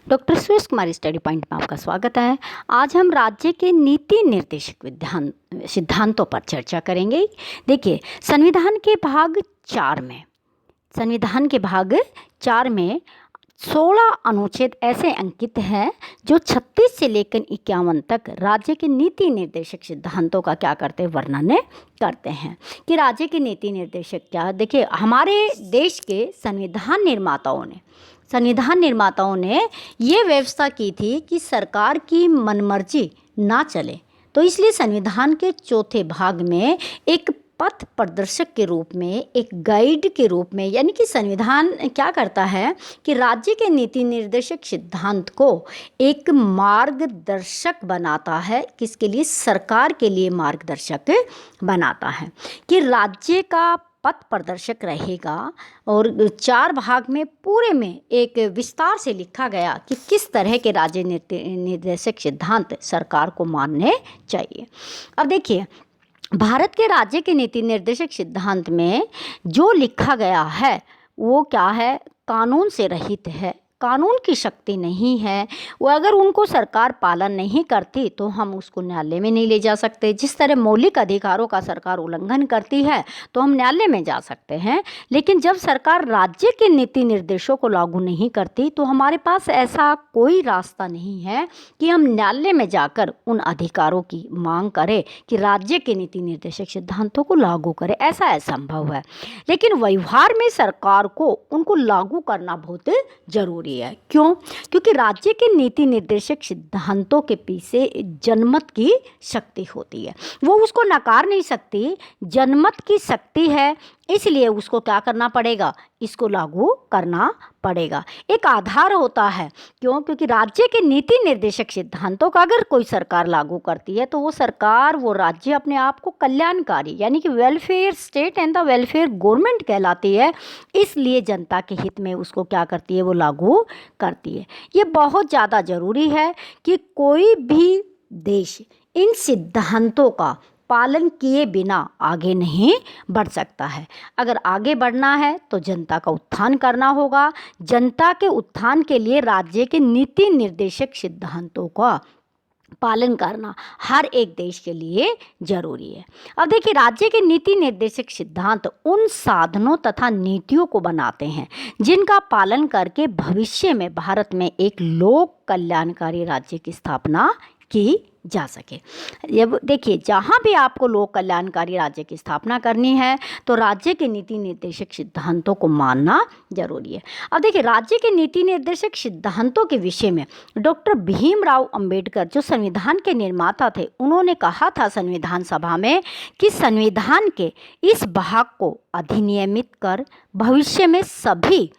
Doctor Suresh Kumar study point में आपका स्वागत है। आज हम राज्य के नीति निर्देशक विधान सिद्धांतों पर चर्चा करेंगे। देखिए, संविधान के भाग 4 में 16 अनुच्छेद ऐसे अंकित हैं जो 36 से लेकर 51 तक राज्य के नीति निर्देशक सिद्धांतों का क्या करते हैं, वर्णन करते हैं कि राज्य के नीति निर्देशक क्या। देखिए, हमारे देश के संविधान निर्माताओं ने ये व्यवस्था की थी कि सरकार की मनमर्जी ना चले, तो इसलिए संविधान के चौथे भाग में एक पथ प्रदर्शक के रूप में, एक गाइड के रूप में, यानी कि संविधान क्या करता है कि राज्य के नीति निर्देशक सिद्धांत को एक मार्गदर्शक बनाता है। किसके लिए? सरकार के लिए मार्गदर्शक बनाता है कि राज्य का पथ प्रदर्शक रहेगा। और 4 भाग में पूरे में एक विस्तार से लिखा गया कि किस तरह के राज्य निर्देशक सिद्धांत सरकार को मानने चाहिए। अब देखिए, भारत के राज्य के नीति निर्देशक सिद्धांत में जो लिखा गया है वो क्या है? कानून से रहित है, कानून की शक्ति नहीं है। वो अगर उनको सरकार पालन नहीं करती तो हम उसको न्यायालय में नहीं ले जा सकते। जिस तरह मौलिक अधिकारों का सरकार उल्लंघन करती है तो हम न्यायालय में जा सकते हैं, लेकिन जब सरकार राज्य के नीति निर्देशों को लागू नहीं करती तो हमारे पास ऐसा कोई रास्ता नहीं है कि हम न्यायालय में जाकर उन अधिकारों की मांग करें कि राज्य के नीति निर्देशक सिद्धांतों को लागू करें। ऐसा असंभव है, लेकिन व्यवहार में सरकार को उनको लागू करना बहुत जरूरी है। क्यों? क्योंकि राज्य के नीति निर्देशक सिद्धांतों के पीछे जनमत की शक्ति होती है, वो उसको नकार नहीं सकती। जनमत की शक्ति है, इसलिए उसको क्या करना पड़ेगा? इसको लागू करना पड़ेगा। एक आधार होता है। क्यों? क्योंकि राज्य के नीति निर्देशक सिद्धांतों का अगर कोई सरकार लागू करती है तो वो राज्य अपने आप को कल्याणकारी, यानी कि welfare state and the welfare government कहलाती है। इसलिए जनता के हित में उसको क्या करती है? वो लागू करती है। ये बहुत ज़्यादा ज़रूरी है कि कोई भी देश इन सिद्धांतों का पालन किए बिना आगे नहीं बढ़ सकता है। अगर आगे बढ़ना है तो जनता का उत्थान करना होगा। जनता के उत्थान के लिए राज्य के नीति निर्देशक सिद्धांतों का पालन करना हर एक देश के लिए जरूरी है। अब देखिए, राज्य के नीति निर्देशक सिद्धांत उन साधनों तथा नीतियों को बनाते हैं जिनका पालन करके भविष्य में भारत में एक लोक कल्याणकारी राज्य की स्थापना की जा सके। जब देखिए, जहाँ भी आपको लोक कल्याणकारी राज्य की स्थापना करनी है तो राज्य के नीति निर्देशक सिद्धांतों को मानना जरूरी है। अब देखिए, राज्य के नीति निर्देशक सिद्धांतों के विषय में डॉक्टर भीमराव अंबेडकर जो संविधान के निर्माता थे, उन्होंने कहा था संविधान सभा में कि संविधान के इस भाग को अधिनियमित कर भविष्य में सभी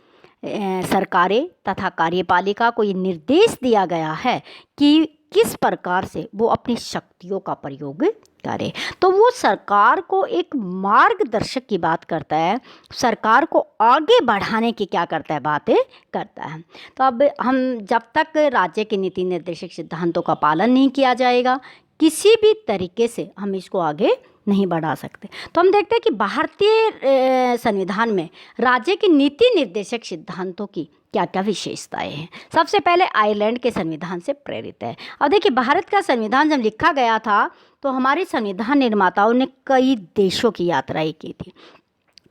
सरकारें तथा कार्यपालिका को ये निर्देश दिया गया है कि किस प्रकार से वो अपनी शक्तियों का प्रयोग करे। तो वो सरकार को एक मार्गदर्शक की बात करता है, सरकार को आगे बढ़ाने की क्या करता है? बातें करता है। तो अब हम जब तक राज्य के नीति निर्देशक सिद्धांतों का पालन नहीं किया जाएगा, किसी भी तरीके से हम इसको आगे नहीं बढ़ा सकते। तो हम देखते हैं कि भारतीय संविधान में राज्य के नीति निर्देशक सिद्धांतों की क्या क्या विशेषताएं हैं। सबसे पहले आयरलैंड के संविधान से प्रेरित है। और देखिए, भारत का संविधान जब लिखा गया था तो हमारे संविधान निर्माताओं ने कई देशों की यात्राएं की थी।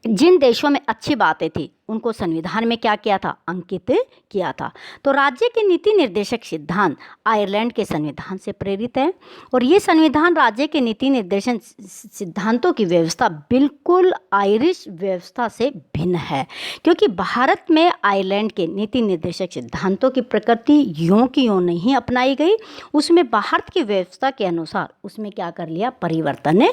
जिन देशों में अच्छी बातें थी उनको संविधान में क्या किया था? अंकित किया था। तो राज्य के नीति निर्देशक सिद्धांत आयरलैंड के संविधान से प्रेरित है। और ये संविधान राज्य के नीति निर्देशन सिद्धांतों की व्यवस्था बिल्कुल आयरिश व्यवस्था से भिन्न है, क्योंकि भारत में आयरलैंड के नीति निर्देशक सिद्धांतों की प्रकृति यूं की यूं नहीं अपनाई गई। उसमें भारत की व्यवस्था के अनुसार उसमें क्या कर लिया? परिवर्तन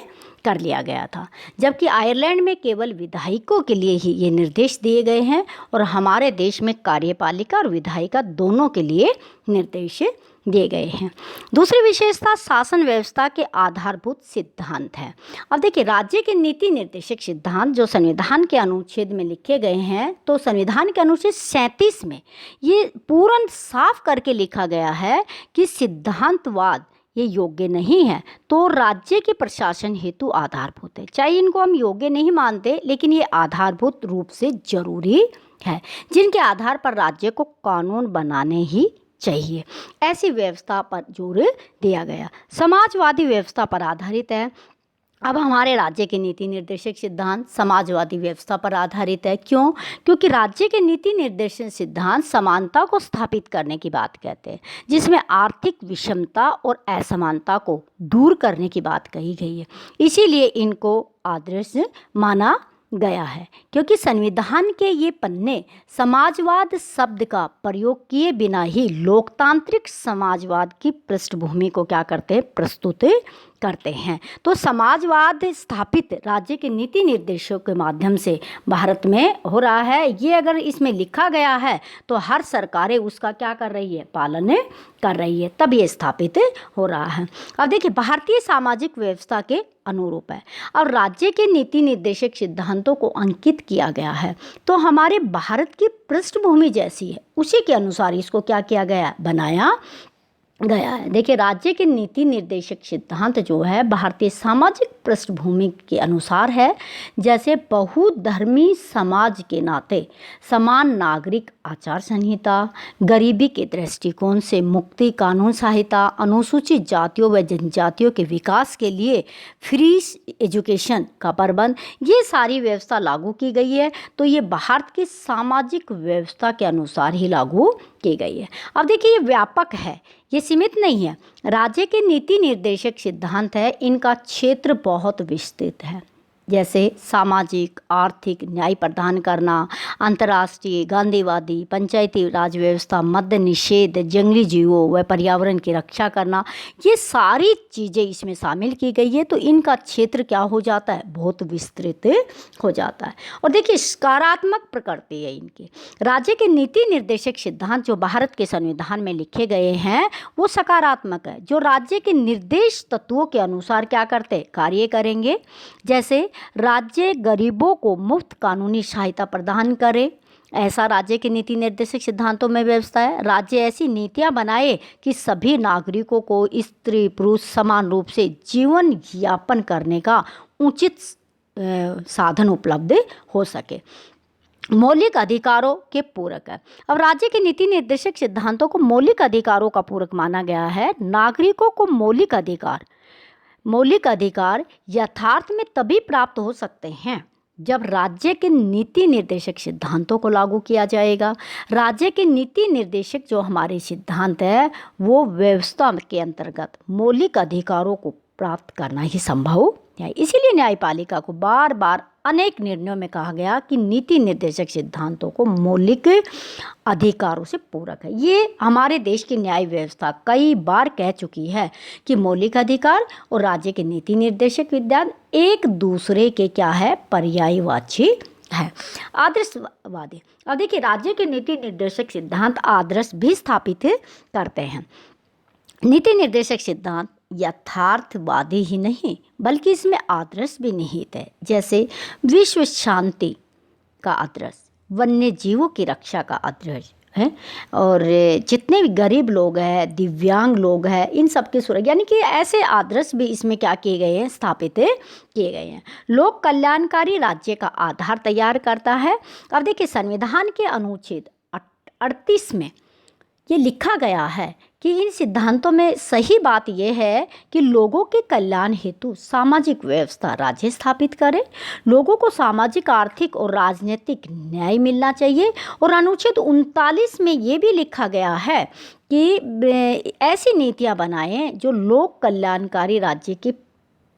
कर लिया गया था। जबकि आयरलैंड में केवल विधायकों के लिए ही ये निर्देश दिए गए हैं और हमारे देश में कार्यपालिका और विधायिका दोनों के लिए निर्देश दिए गए हैं। दूसरी विशेषता शासन व्यवस्था के आधारभूत सिद्धांत है। अब देखिए, राज्य के नीति निर्देशक सिद्धांत जो संविधान के अनुच्छेद में लिखे गए हैं, तो संविधान के अनुच्छेद 37 में ये पूर्ण साफ करके लिखा गया है कि सिद्धांतवाद ये योग्य नहीं है तो राज्य के प्रशासन हेतु आधारभूत है। चाहे इनको हम योग्य नहीं मानते, लेकिन ये आधारभूत रूप से जरूरी है, जिनके आधार पर राज्य को कानून बनाने ही चाहिए। ऐसी व्यवस्था पर जोर दिया गया। समाजवादी व्यवस्था पर आधारित है। अब हमारे राज्य के नीति निर्देशक सिद्धांत समाजवादी व्यवस्था पर आधारित है। क्यों? क्योंकि राज्य के नीति निर्देशक सिद्धांत समानता को स्थापित करने की बात कहते हैं, जिसमें आर्थिक विषमता और असमानता को दूर करने की बात कही गई है। इसीलिए इनको आदर्श माना गया है, क्योंकि संविधान के ये पन्ने समाजवाद शब्द का प्रयोग किए बिना ही लोकतांत्रिक समाजवाद की पृष्ठभूमि को क्या करते हैं? प्रस्तुत करते हैं। तो समाजवाद स्थापित राज्य के नीति निर्देशों के माध्यम से भारत में हो रहा है। ये अगर इसमें लिखा गया है तो हर सरकारें उसका क्या कर रही है? पालन कर रही है, तब ये स्थापित हो रहा है। अब देखिए, भारतीय सामाजिक व्यवस्था के अनुरूप है और राज्य के नीति निर्देशक सिद्धांतों को अंकित किया गया है। तो हमारे भारत की पृष्ठभूमि जैसी है, उसी के अनुसार इसको क्या किया गया? बनाया गया है। देखिए, राज्य के नीति निर्देशक सिद्धांत जो है भारतीय सामाजिक पृष्ठभूमि के अनुसार है। जैसे बहुधर्मी समाज के नाते समान नागरिक आचार संहिता, गरीबी के दृष्टिकोण से मुक्ति कानून संहिता, अनुसूचित जातियों व जनजातियों के विकास के लिए फ्री एजुकेशन का प्रबंध, ये सारी व्यवस्था लागू की गई है। तो ये भारत की सामाजिक व्यवस्था के अनुसार ही लागू की गई है। अब देखिए, ये व्यापक है, ये सीमित नहीं है। राज्य के नीति निर्देशक सिद्धांत है, इनका क्षेत्र बहुत विस्तृत है। जैसे सामाजिक आर्थिक न्याय प्रदान करना, अंतर्राष्ट्रीय गांधीवादी पंचायती राज व्यवस्था, मद्य निषेध, जंगली जीवों व पर्यावरण की रक्षा करना, ये सारी चीज़ें इसमें शामिल की गई है। तो इनका क्षेत्र क्या हो जाता है? बहुत विस्तृत हो जाता है। और देखिए, सकारात्मक प्रकृति है इनकी। राज्य के नीति निर्देशक सिद्धांत जो भारत के संविधान में लिखे गए हैं वो सकारात्मक है, जो राज्य के निर्देश तत्वों के अनुसार क्या करते? कार्य करेंगे। जैसे राज्य गरीबों को मुफ्त कानूनी सहायता प्रदान करे, ऐसा राज्य के नीति निर्देशक सिद्धांतों में व्यवस्था है। राज्य ऐसी नीतियां बनाए कि सभी नागरिकों को स्त्री पुरुष समान रूप से जीवन यापन करने का उचित साधन उपलब्ध हो सके। मौलिक अधिकारों के पूरक है। अब राज्य के नीति निर्देशक सिद्धांतों को मौलिक अधिकारों का पूरक माना गया है। नागरिकों को मौलिक अधिकार यथार्थ में तभी प्राप्त हो सकते हैं जब राज्य के नीति निर्देशक सिद्धांतों को लागू किया जाएगा। राज्य के नीति निर्देशक जो हमारे सिद्धांत है वो व्यवस्था के अंतर्गत मौलिक अधिकारों को प्राप्त करना ही संभव है। इसीलिए न्यायपालिका को बार बार अनेक निर्णयों में कहा गया कि नीति निर्देशक सिद्धांतों को मौलिक अधिकारों से पूरक है। ये हमारे देश की न्याय व्यवस्था कई बार कह चुकी है कि मौलिक अधिकार और राज्य के नीति निर्देशक विधान एक दूसरे के क्या है? पर्यायवाची है। आदर्शवादी, अब देखिए, राज्य के नीति निर्देशक सिद्धांत आदर्श भी स्थापित करते हैं। नीति निर्देशक सिद्धांत यथार्थवादी ही नहीं बल्कि इसमें आदर्श भी निहित है। जैसे विश्व शांति का आदर्श, वन्य जीवों की रक्षा का आदर्श है, और जितने भी गरीब लोग हैं, दिव्यांग लोग हैं, इन सब की सुरक्षा, यानी कि ऐसे आदर्श भी इसमें क्या किए गए हैं? स्थापित किए गए हैं। लोक कल्याणकारी राज्य का आधार तैयार करता है। अब देखिए, संविधान के अनुच्छेद 38 में ये लिखा गया है कि इन सिद्धांतों में सही बात यह है कि लोगों के कल्याण हेतु सामाजिक व्यवस्था राज्य स्थापित करे, लोगों को सामाजिक आर्थिक और राजनीतिक न्याय मिलना चाहिए। और अनुच्छेद 39 में ये भी लिखा गया है कि ऐसी नीतियां बनाएं जो लोक कल्याणकारी राज्य की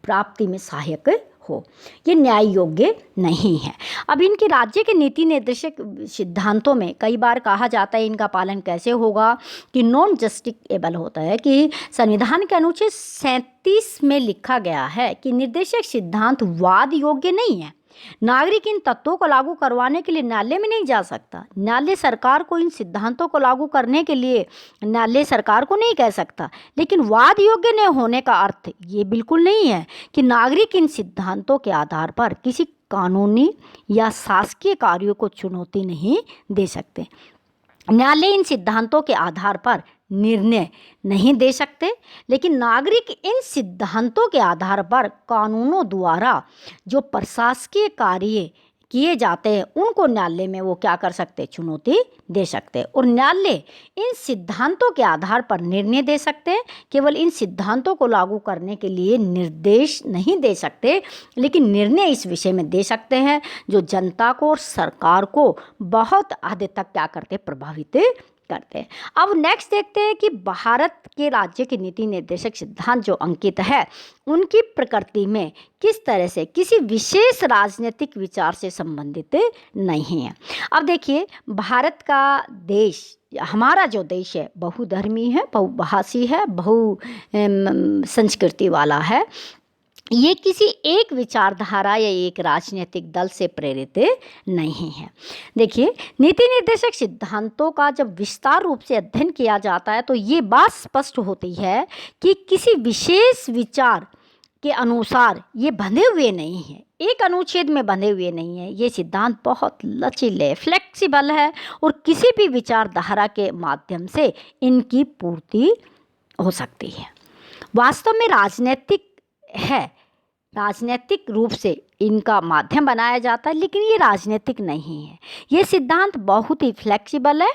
प्राप्ति में सहायक हो। ये न्याय योग्य नहीं है। अब इनके राज्य के नीति निर्देशक सिद्धांतों में कई बार कहा जाता है इनका पालन कैसे होगा कि नॉन जस्टिफिकेबल होता है, कि संविधान के अनुच्छेद 37 में लिखा गया है कि निर्देशक सिद्धांत वाद योग्य नहीं है। नागरिक इन तत्वों को लागू करवाने के लिए न्यायालय में नहीं जा सकता। न्यायालय सरकार को इन सिद्धांतों को लागू करने के लिए न्यायालय सरकार को नहीं कह सकता। लेकिन वाद योग्य न होने का अर्थ ये बिल्कुल नहीं है कि नागरिक इन सिद्धांतों के आधार पर किसी कानूनी या शासकीय कार्यों को चुनौती नहीं दे सकते। न्यायालय इन सिद्धांतों के आधार पर निर्णय नहीं दे सकते, लेकिन नागरिक इन सिद्धांतों के आधार पर कानूनों द्वारा जो प्रशासकीय कार्य किए जाते हैं उनको न्यायालय में वो क्या कर सकते हैं, चुनौती दे सकते हैं। और न्यायालय इन सिद्धांतों के आधार पर निर्णय दे सकते हैं। केवल इन सिद्धांतों को लागू करने के लिए निर्देश नहीं दे सकते, लेकिन निर्णय इस विषय में दे सकते हैं जो जनता को और सरकार को बहुत हद तक क्या करते हैं, प्रभावित करते हैं। अब नेक्स्ट देखते हैं कि भारत के राज्य के नीति निर्देशक सिद्धांत जो अंकित है उनकी प्रकृति में किस तरह से किसी विशेष राजनीतिक विचार से संबंधित नहीं है। अब देखिए, भारत का देश, हमारा जो देश है, बहुधर्मी है, बहुभाषी है, बहु संस्कृति वाला है। ये किसी एक विचारधारा या एक राजनीतिक दल से प्रेरित नहीं है। देखिए, नीति निर्देशक सिद्धांतों का जब विस्तार रूप से अध्ययन किया जाता है तो ये बात स्पष्ट होती है कि किसी विशेष विचार के अनुसार ये बंधे हुए नहीं हैं, एक अनुच्छेद में बंधे हुए नहीं हैं। ये सिद्धांत बहुत लचीले, फ्लेक्सिबल है और किसी भी विचारधारा के माध्यम से इनकी पूर्ति हो सकती है। वास्तव में राजनीतिक रूप से इनका माध्यम बनाया जाता है, लेकिन ये राजनीतिक नहीं है। ये सिद्धांत बहुत ही फ्लेक्सिबल है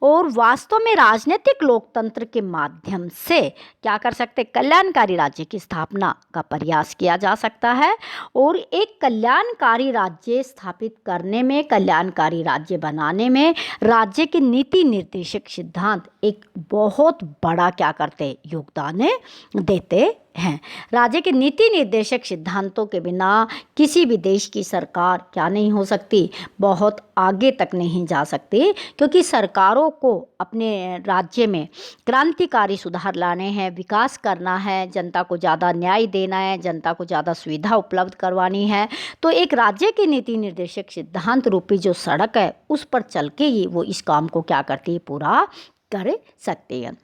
और वास्तव में राजनीतिक लोकतंत्र के माध्यम से क्या कर सकते हैं, कल्याणकारी राज्य की स्थापना का प्रयास किया जा सकता है। और एक कल्याणकारी राज्य स्थापित करने में, कल्याणकारी राज्य बनाने में राज्य के नीति निर्देशक सिद्धांत एक बहुत बड़ा क्या करते हैं, योगदान देते हैं। राज्य के नीति निर्देशक सिद्धांतों के बिना किसी भी देश की सरकार क्या नहीं हो सकती, बहुत आगे तक नहीं जा सकती, क्योंकि सरकारों को अपने राज्य में क्रांतिकारी सुधार लाने हैं, विकास करना है, जनता को ज़्यादा न्याय देना है, जनता को ज़्यादा सुविधा उपलब्ध करवानी है। तो एक राज्य के नीति निर्देशक सिद्धांत रूपी जो सड़क है उस पर चल के ही वो इस काम को क्या करती है, पूरा कर सकती है।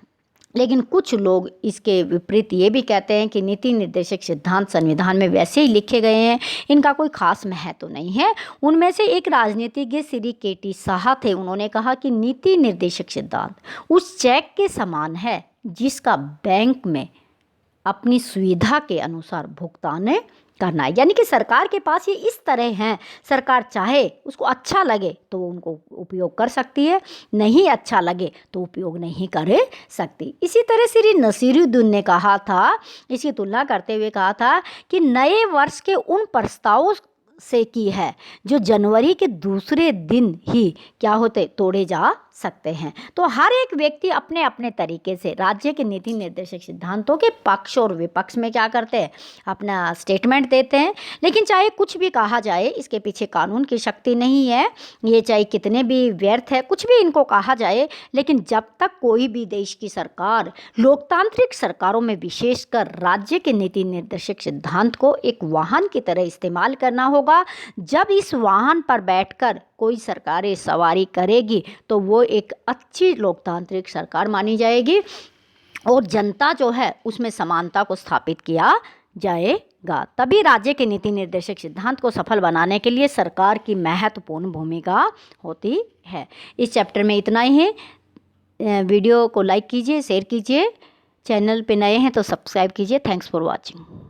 लेकिन कुछ लोग इसके विपरीत ये भी कहते हैं कि नीति निर्देशक सिद्धांत संविधान में वैसे ही लिखे गए हैं, इनका कोई खास महत्व नहीं है। उनमें से एक राजनीतिज्ञ श्री के.टी. साहा थे। उन्होंने कहा कि नीति निर्देशक सिद्धांत उस चेक के समान है जिसका बैंक में अपनी सुविधा के अनुसार भुगतान करना है। यानी कि सरकार के पास ये इस तरह हैं, सरकार चाहे उसको अच्छा लगे तो वो उनको उपयोग कर सकती है, नहीं अच्छा लगे तो उपयोग नहीं कर सकती। इसी तरह श्री नसीरुद्दीन ने कहा था, इसकी तुलना करते हुए कहा था कि नए वर्ष के उन प्रस्तावों से की है जो जनवरी के दूसरे दिन ही क्या होते, तोड़े जा सकते हैं। तो हर एक व्यक्ति अपने अपने तरीके से राज्य के नीति निर्देशक सिद्धांतों के पक्ष और विपक्ष में क्या करते हैं, अपना स्टेटमेंट देते हैं। लेकिन चाहे कुछ भी कहा जाए, इसके पीछे कानून की शक्ति नहीं है, ये चाहे कितने भी व्यर्थ है, कुछ भी इनको कहा जाए, लेकिन जब तक कोई भी देश की सरकार, लोकतांत्रिक सरकारों में विशेषकर राज्य के नीति निर्देशक सिद्धांत को एक वाहन की तरह इस्तेमाल करना होगा। जब इस वाहन पर बैठकर कोई सरकारें सवारी करेगी तो वो एक अच्छी लोकतांत्रिक सरकार मानी जाएगी और जनता जो है उसमें समानता को स्थापित किया जाएगा। तभी राज्य के नीति निर्देशक सिद्धांत को सफल बनाने के लिए सरकार की महत्वपूर्ण भूमिका होती है। इस चैप्टर में इतना ही है। वीडियो को लाइक कीजिए, शेयर कीजिए, चैनल पे नए हैं तो सब्सक्राइब कीजिए। Thanks for watching.